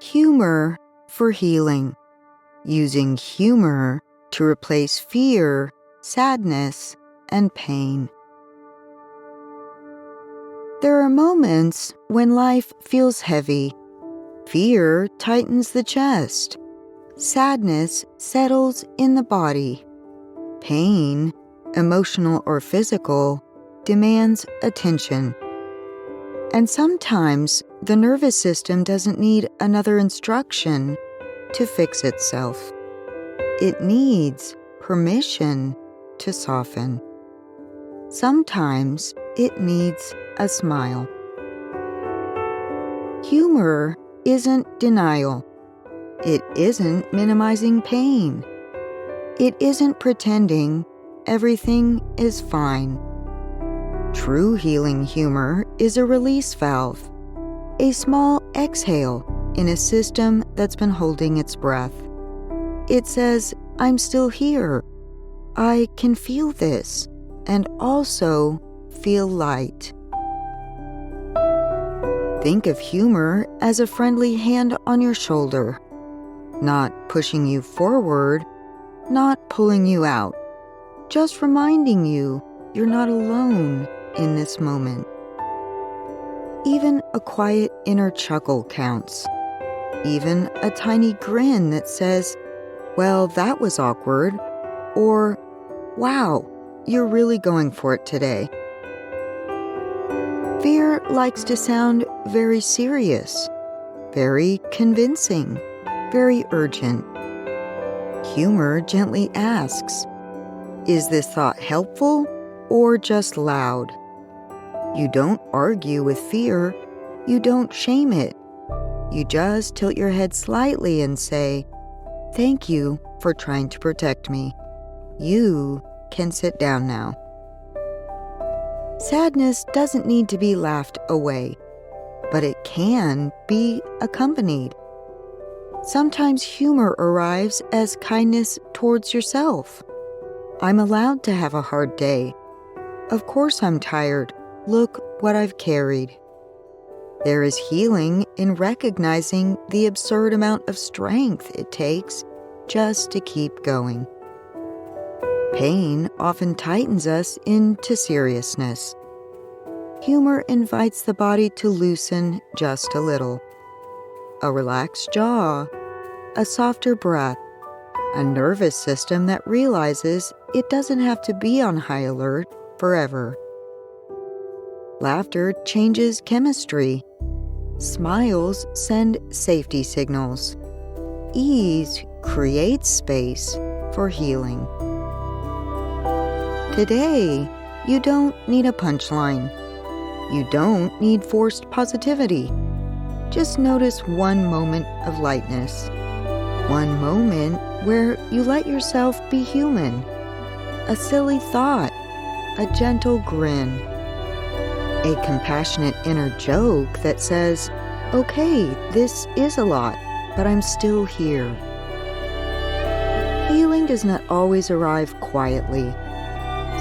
Humor for healing. Using humor to replace fear, sadness, and pain. There are moments when life feels heavy. Fear tightens the chest. Sadness settles in the body. Pain, emotional or physical, demands attention. And sometimes the nervous system doesn't need another instruction to fix itself. It needs permission to soften. Sometimes it needs a smile. Humor isn't denial. It isn't minimizing pain. It isn't pretending everything is fine. True healing humor is a release valve, a small exhale in a system that's been holding its breath. It says, I'm still here. I can feel this and also feel light. Think of humor as a friendly hand on your shoulder, not pushing you forward, not pulling you out, just reminding you you're not alone in this moment. Even a quiet inner chuckle counts. Even a tiny grin that says, well, that was awkward, or, wow, you're really going for it today. Fear likes to sound very serious, very convincing, very urgent. Humor gently asks, is this thought helpful or just loud? You don't argue with fear. You don't shame it. You just tilt your head slightly and say, thank you for trying to protect me. You can sit down now. Sadness doesn't need to be laughed away, but it can be accompanied. Sometimes humor arrives as kindness towards yourself. I'm allowed to have a hard day. Of course I'm tired. Look what I've carried. There is healing in recognizing the absurd amount of strength it takes just to keep going. Pain often tightens us into seriousness. Humor invites the body to loosen just a little. A relaxed jaw, a softer breath, a nervous system that realizes it doesn't have to be on high alert forever. Laughter changes chemistry. Smiles send safety signals. Ease creates space for healing. Today, you don't need a punchline. You don't need forced positivity. Just notice one moment of lightness. One moment where you let yourself be human. A silly thought. A gentle grin. A compassionate inner joke that says, okay, this is a lot, but I'm still here. Healing does not always arrive quietly.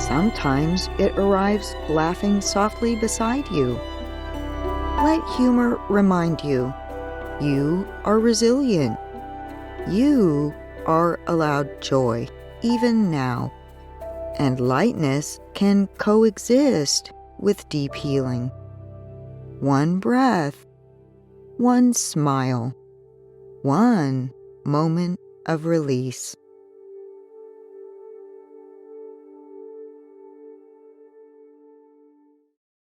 Sometimes it arrives laughing softly beside you. Let humor remind you, you are resilient. You are allowed joy, even now. And lightness can coexist with deep healing. One breath, one smile, one moment of release.